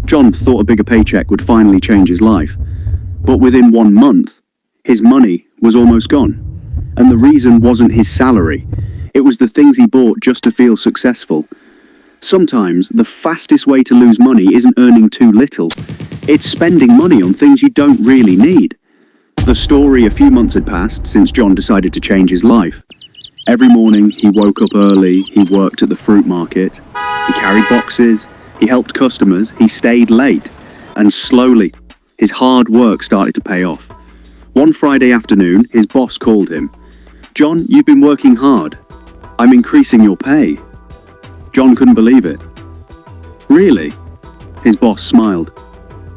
John thought a bigger paycheck would finally change his life. But within 1 month, his money was almost gone. And the reason wasn't his salary. It was the things he bought just to feel successful. Sometimes the fastest way to lose money isn't earning too little. It's spending money on things you don't really need. The story: a few months had passed since John decided to change his life. Every morning he woke up early, he worked at the fruit market, he carried boxes, he helped customers, he stayed late. And slowly, his hard work started to pay off. One Friday afternoon, his boss called him. "John, you've been working hard. I'm increasing your pay." John couldn't believe it. "Really?" His boss smiled.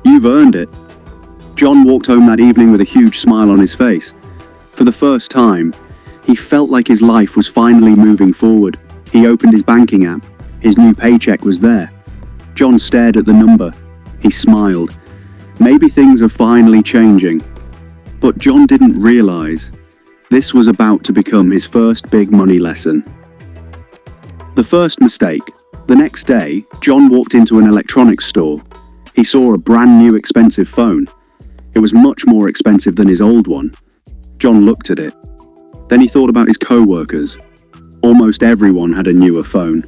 "You've earned it." John walked home that evening with a huge smile on his face. For the first time, he felt like his life was finally moving forward. He opened his banking app. His new paycheck was there. John stared at the number. He smiled. Maybe things are finally changing. But John didn't realize this was about to become his first big money lesson. The first mistake. The next day, John walked into an electronics store. He saw a brand new expensive phone. It was much more expensive than his old one. John looked at it. Then he thought about his co-workers. Almost everyone had a newer phone.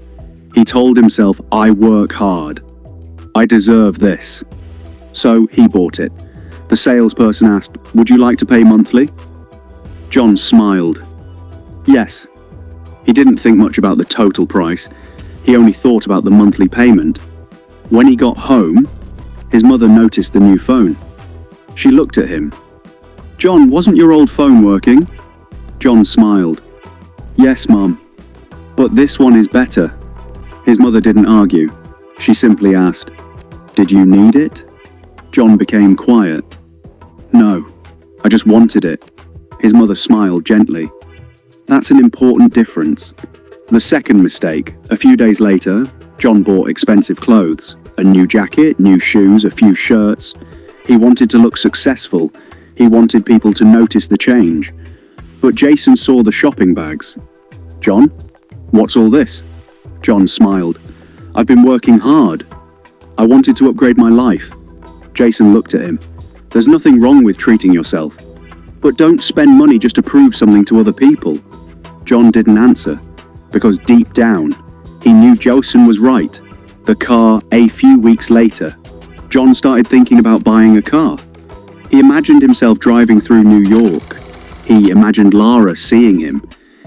He told himself, "I work hard. I deserve this." So he bought it. The salesperson asked, "Would you like to pay monthly?" John smiled. Yes. He didn't think much about the total price. He only thought about the monthly payment. When he got home, his mother noticed the new phone. She looked at him. "John, wasn't your old phone working?" John smiled. "Yes, Mom. But this one is better." His mother didn't argue. She simply asked, "Did you need it?" John became quiet. "No, I just wanted it." His mother smiled gently. That's an important difference. The second mistake. A few days later, John bought expensive clothes. A new jacket, new shoes, a few shirts. He wanted to look successful. He wanted people to notice the change. But Jason saw the shopping bags. "John, what's all this?" John smiled. "I've been working hard. I wanted to upgrade my life." Jason looked at him. "There's nothing wrong with treating yourself. But don't spend money just to prove something to other people." John didn't answer, because deep down, he knew Jason was right. The car, a few weeks later, John started thinking about buying a car. He imagined himself driving through New York. He imagined Lara seeing him.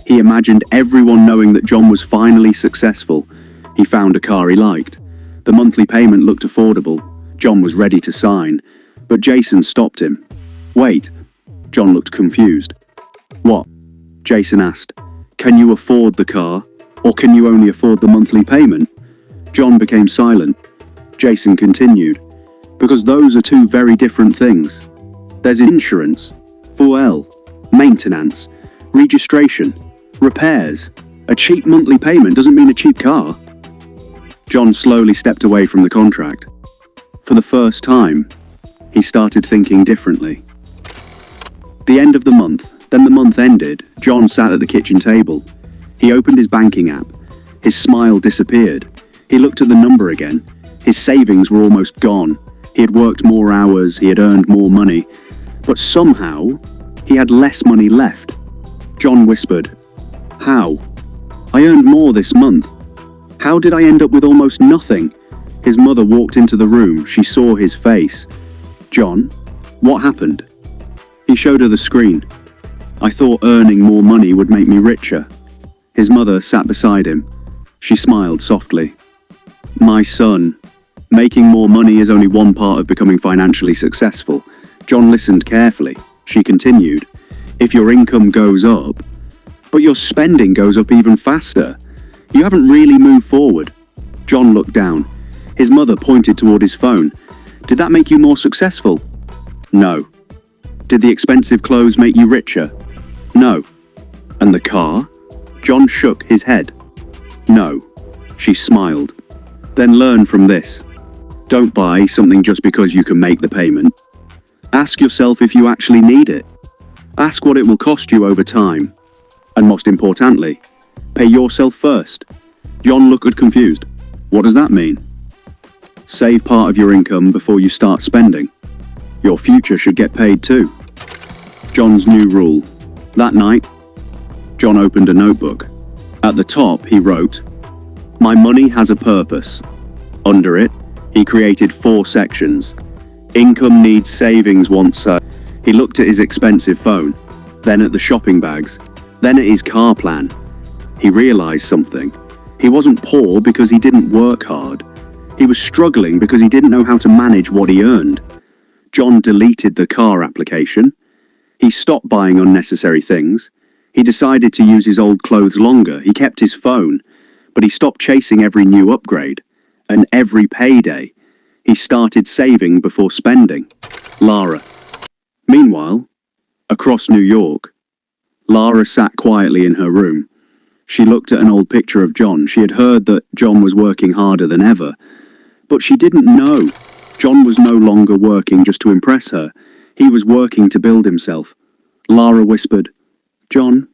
He imagined everyone knowing that John was finally successful. He found a car he liked. The monthly payment looked affordable. John was ready to sign, but Jason stopped him. "Wait." John looked confused. "What?" Jason asked. "Can you afford the car, or can you only afford the monthly payment?" John became silent. Jason continued. "Because those are two very different things. There's insurance, fuel, maintenance, registration, repairs. A cheap monthly payment doesn't mean a cheap car." John slowly stepped away from the contract. For the first time, he started thinking differently. The end of the month, then the month ended. John sat at the kitchen table. He opened his banking app. His smile disappeared. He looked at the number again. His savings were almost gone. He had worked more hours, he had earned more money. But somehow, he had less money left. John whispered, "How? I earned more this month. How did I end up with almost nothing?" His mother walked into the room. She saw his face. "John, what happened?" He showed her the screen. "I thought earning more money would make me richer." His mother sat beside him. She smiled softly. "My son, making more money is only one part of becoming financially successful." John listened carefully. She continued, "If your income goes up, but your spending goes up even faster, you haven't really moved forward." John looked down. His mother pointed toward his phone. "Did that make you more successful?" "No." "Did the expensive clothes make you richer?" "No." "And the car?" John shook his head. "No." She smiled. "Then learn from this. Don't buy something just because you can make the payment. Ask yourself if you actually need it. Ask what it will cost you over time. And most importantly, pay yourself first." John looked confused. "What does that mean?" Save part of your income before you start spending. Your future should get paid too. John's new rule. That night, John opened a notebook. At the top, he wrote, "My money has a purpose." Under it, he created 4 sections. Income needs savings once. He looked at his expensive phone, then at the shopping bags, then at his car plan. He realized something. He wasn't poor because he didn't work hard. He was struggling because he didn't know how to manage what he earned. John deleted the car application. He stopped buying unnecessary things. He decided to use his old clothes longer. He kept his phone, but he stopped chasing every new upgrade. And every payday, he started saving before spending. Lara. Meanwhile, across New York, Lara sat quietly in her room. She looked at an old picture of John. She had heard that John was working harder than ever, but she didn't know John was no longer working just to impress her. He was working to build himself. Lara whispered, "John,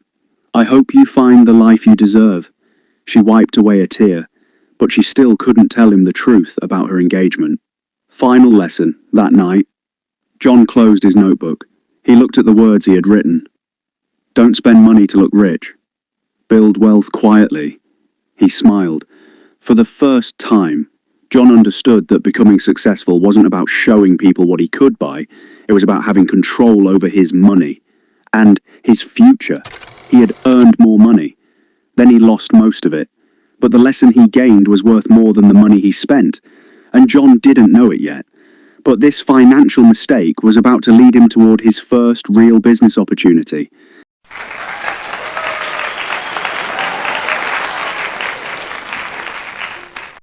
I hope you find the life you deserve." She wiped away a tear, but she still couldn't tell him the truth about her engagement. Final lesson. That night, John closed his notebook. He looked at the words he had written. Don't spend money to look rich. Build wealth quietly. He smiled. For the first time, John understood that becoming successful wasn't about showing people what he could buy. It was about having control over his money and his future. He had earned more money. Then he lost most of it. But the lesson he gained was worth more than the money he spent. And John didn't know it yet. But this financial mistake was about to lead him toward his first real business opportunity.